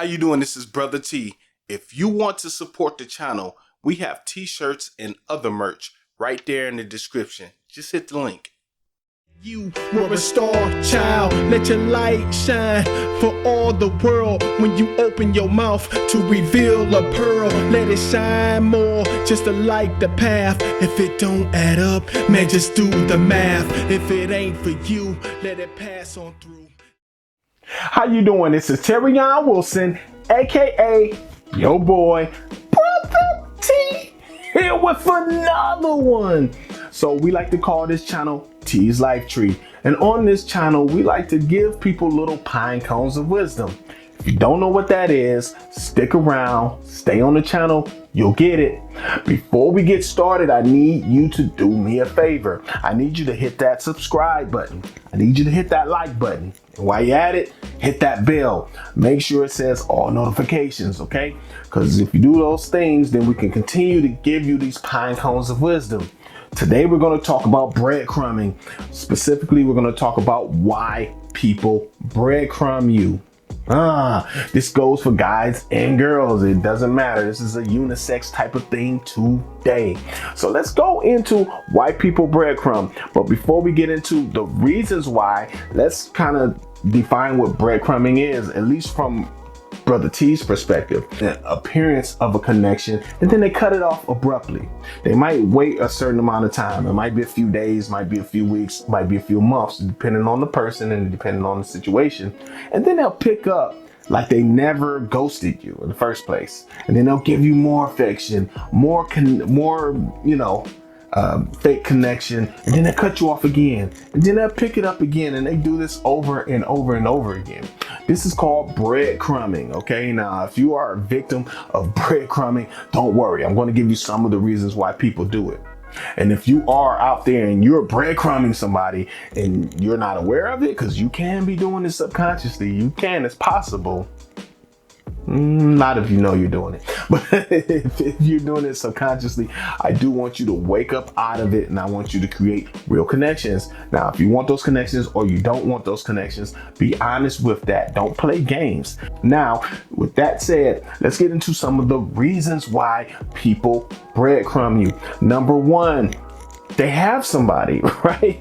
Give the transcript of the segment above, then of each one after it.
How you doing? This is Brotha T. If you want to support the channel, we have t-shirts and other merch right there in the description. Just hit the link. You were a star child, let your light shine for all the world. When you open your mouth to reveal a pearl, let it shine more, just to light the path. If it don't add up, man, just do the math. If it ain't for you, let it pass on through. How you doing? This is Terrion Wilson, aka your boy Brotha T, here with another one. So we like to call this channel T's Life Tree, and on this channel we like to give people little pine cones of wisdom. If you don't know what that is, stick around, stay on the channel, you'll get it. Before we get started, I need you to do me a favor. I need you to hit that subscribe button. I need you to hit that like button. And while you're at it, hit that bell. Make sure it says all notifications, okay? Because if you do those things, then we can continue to give you these pine cones of wisdom. Today we're going to talk about breadcrumbing. Specifically, we're going to talk about why people breadcrumb you. This goes for guys and girls. It doesn't matter. This is a unisex type of thing today. So let's go into why people breadcrumb. But before we get into the reasons why, let's kind of define what breadcrumbing is, at least from Brotha T's perspective. The appearance of a connection, and then they cut it off abruptly. They might wait a certain amount of time. It might be a few days, might be a few weeks, might be a few months, depending on the person and depending on the situation. And then they'll pick up like they never ghosted you in the first place. And then they'll give you more affection, more fake connection, and then they cut you off again, and then they'll pick it up again, and they do this over and over and over again. This is called breadcrumbing. Okay, now if you are a victim of breadcrumbing, don't worry, I'm going to give you some of the reasons why people do it. And if you are out there and you're breadcrumbing somebody and you're not aware of it, because you can be doing this subconsciously, it's possible. Not if you know you're doing it, but if you're doing it subconsciously, I do want you to wake up out of it, and I want you to create real connections. Now, if you want those connections or you don't want those connections, be honest with that. Don't play games. Now, with that said, let's get into some of the reasons why people breadcrumb you. Number one, they have somebody, right?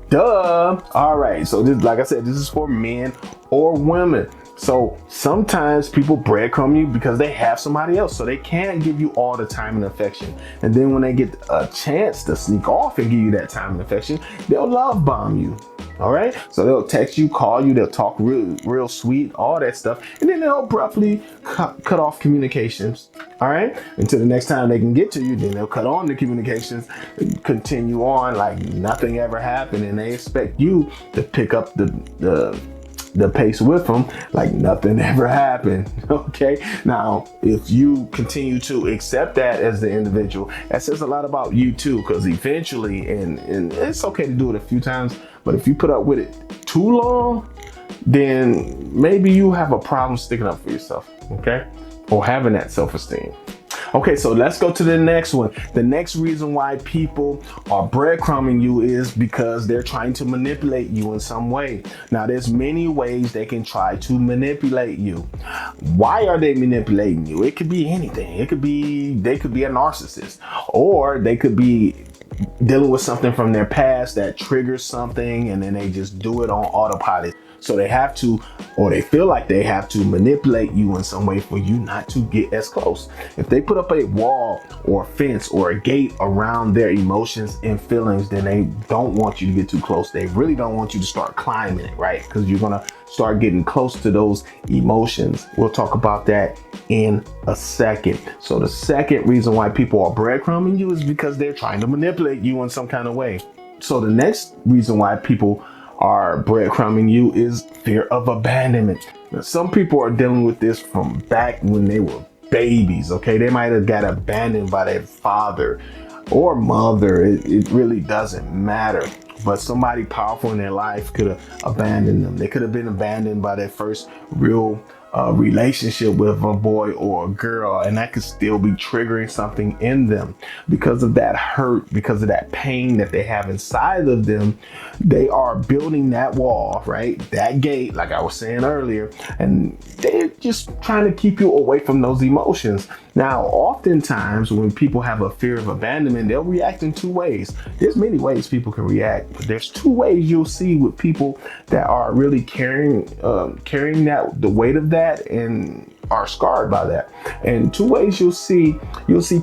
Duh. All right. So this, like I said, this is for men or women. So sometimes people breadcrumb you because they have somebody else, so they can't give you all the time and affection. And then when they get a chance to sneak off and give you that time and affection, they'll love bomb you. All right. So they'll text you, call you, they'll talk real sweet, all that stuff. And then they'll abruptly cut off communications. All right. Until the next time they can get to you, then they'll cut on the communications and continue on like nothing ever happened. And they expect you to pick up the pace with them like nothing ever happened. Okay, now if you continue to accept that as the individual, that says a lot about you too, because eventually, and it's okay to do it a few times, but if you put up with it too long, then maybe you have a problem sticking up for yourself, okay, or having that self-esteem. Okay, so let's go to the next one. The next reason why people are breadcrumbing you is because they're trying to manipulate you in some way. Now, there's many ways they can try to manipulate you. Why are they manipulating you? It could be anything. They could be a narcissist, or they could be dealing with something from their past that triggers something, and then they just do it on autopilot. So they have to, or they feel like they have to manipulate you in some way for you not to get as close. If they put up a wall or a fence or a gate around their emotions and feelings, then they don't want you to get too close. They really don't want you to start climbing it, right? Because you're going to start getting close to those emotions. We'll talk about that in a second. So the second reason why people are breadcrumbing you is because they're trying to manipulate you in some kind of way. So the next reason why people are breadcrumbing you is fear of abandonment. Now, some people are dealing with this from back when they were babies, okay? They might have got abandoned by their father or mother. It really doesn't matter. But somebody powerful in their life could have abandoned them. They could have been abandoned by their first real relationship with a boy or a girl, and that could still be triggering something in them because of that hurt, because of that pain that they have inside of them. They are building that wall, right? That gate, like I was saying earlier, and just trying to keep you away from those emotions. Now, oftentimes when people have a fear of abandonment, they'll react in two ways. There's many ways people can react, but there's two ways you'll see with people that are really carrying that the weight of that and are scarred by that. And two ways you'll see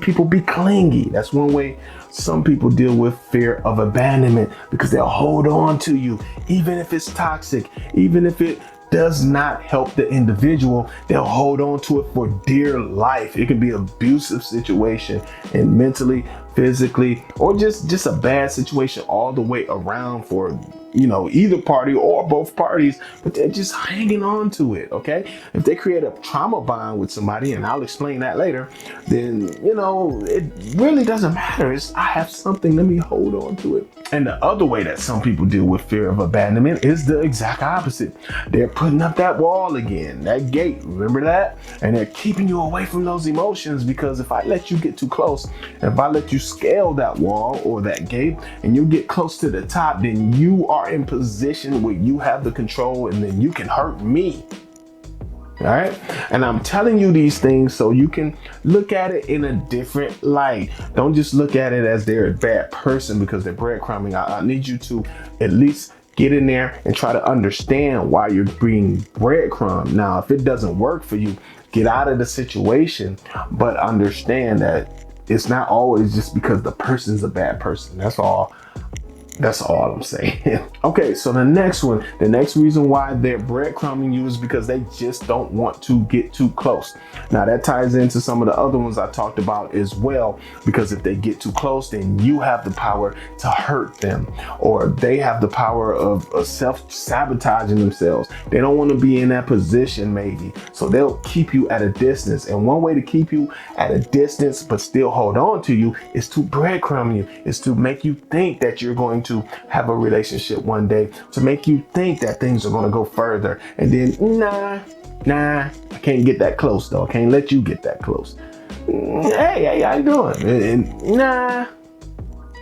people be clingy. That's one way some people deal with fear of abandonment, because they'll hold on to you even if it's toxic, even if it does not help the individual. They'll hold on to it for dear life. It can be an abusive situation, and mentally, physically, or just a bad situation all the way around for either party or both parties, but they're just hanging on to it. Okay, if they create a trauma bond with somebody, and I'll explain that later, then it really doesn't matter. I have something, let me hold on to it. And the other way that some people deal with fear of abandonment is the exact opposite. They're putting up that wall again, that gate, remember that? And they're keeping you away from those emotions, because if I let you get too close, if I let you scale that wall or that gate and you get close to the top, then you are in position where you have the control, and then you can hurt me. All right. And I'm telling you these things so you can look at it in a different light. Don't just look at it as they're a bad person because they're breadcrumbing. I need you to at least get in there and try to understand why you're being breadcrumbed. Now, if it doesn't work for you, get out of the situation, but understand that it's not always just because the person's a bad person. That's all I'm saying. Okay, so the next reason why they're breadcrumbing you is because they just don't want to get too close. Now that ties into some of the other ones I talked about as well, because if they get too close, then you have the power to hurt them, or they have the power of self-sabotaging themselves. They don't want to be in that position maybe, so they'll keep you at a distance. And one way to keep you at a distance but still hold on to you is to breadcrumb you, is to make you think that you're going to have a relationship one day, to make you think that things are going to go further, and then nah, I can't get that close though. I can't let you get that close. Hey, how you doing? And nah,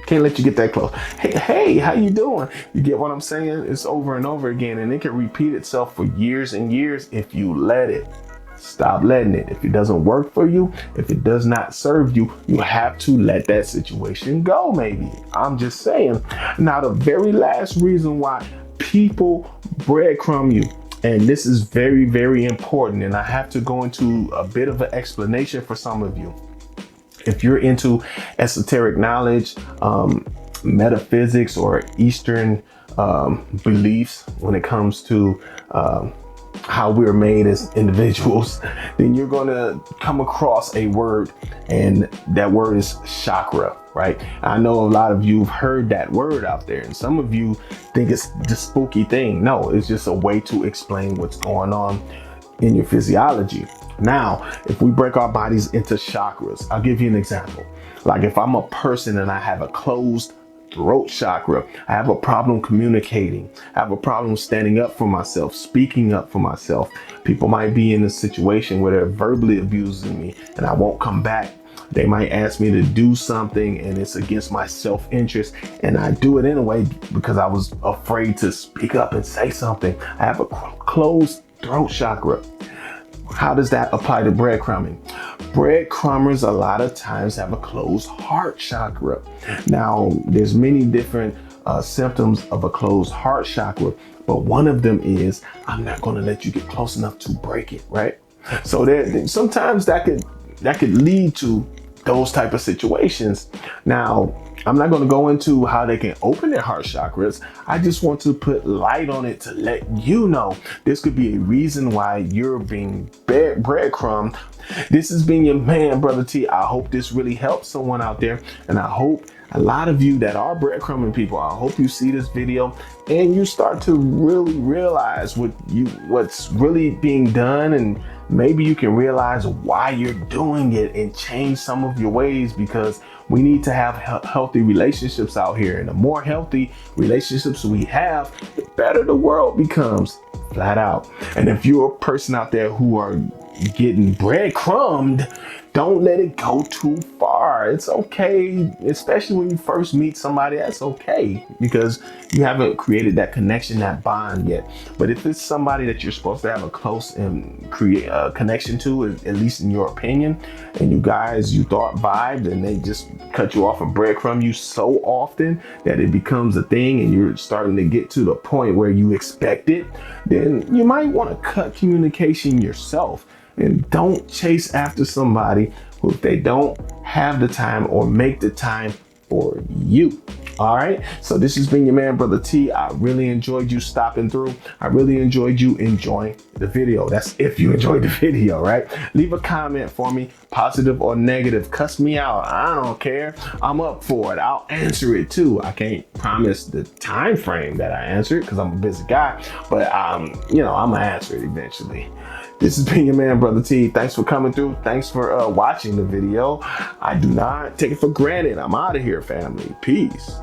can't let you get that close. Hey, how you doing? You get what I'm saying? It's over and over again, and it can repeat itself for years and years if you let it. Stop letting it. If it doesn't work for you, if it does not serve you, you have to let that situation go maybe. I'm just saying. Now, the very last reason why people breadcrumb you, and this is very, very important, and I have to go into a bit of an explanation for some of you. If you're into esoteric knowledge, metaphysics, or Eastern beliefs when it comes to how we're made as individuals, then you're going to come across a word, and that word is chakra, right? I know a lot of you have heard that word out there, and some of you think it's the spooky thing. No, it's just a way to explain what's going on in your physiology. Now, if we break our bodies into chakras, I'll give you an example. Like if I'm a person and I have a closed throat chakra, I have a problem communicating, I have a problem standing up for myself, speaking up for myself. People might be in a situation where they're verbally abusing me and I won't come back. They might ask me to do something and it's against my self-interest, and I do it anyway because I was afraid to speak up and say something. I have a closed throat chakra. How does that apply to breadcrumbing? Breadcrumbers a lot of times have a closed heart chakra. Now, there's many different symptoms of a closed heart chakra, but one of them is I'm not going to let you get close enough to break it, right? So sometimes that could lead to those type of situations. Now, I'm not going to go into how they can open their heart chakras. I just want to put light on it to let you know this could be a reason why you're being breadcrumbed. This has been your man, Brotha T. I hope this really helps someone out there, and I hope a lot of you that are breadcrumbing people, I hope you see this video and you start to really realize what's really being done, and maybe you can realize why you're doing it and change some of your ways, because we need to have healthy relationships out here. And the more healthy relationships we have, the better the world becomes, flat out. And if you're a person out there who are getting breadcrumbed, don't let it go too far. It's okay, especially when you first meet somebody. That's okay because you haven't created that connection, that bond yet. But if it's somebody that you're supposed to have a close and create a connection to, at least in your opinion, and you thought vibed, and they just cut you off and breadcrumb you so often that it becomes a thing, and you're starting to get to the point where you expect it, then you might want to cut communication yourself. And don't chase after somebody who, if they don't have the time or make the time for you. All right. So this has been your man, Brother T. I really enjoyed you stopping through. I really enjoyed you enjoying the video. That's if you enjoyed the video, right? Leave a comment for me, positive or negative. Cuss me out. I don't care. I'm up for it. I'll answer it too. I can't promise the time frame that I answer it because I'm a busy guy, but I'm gonna answer it eventually. This has been your man, Brother T. Thanks for coming through. Thanks for watching the video. I do not take it for granted. I'm out of here, family. Peace.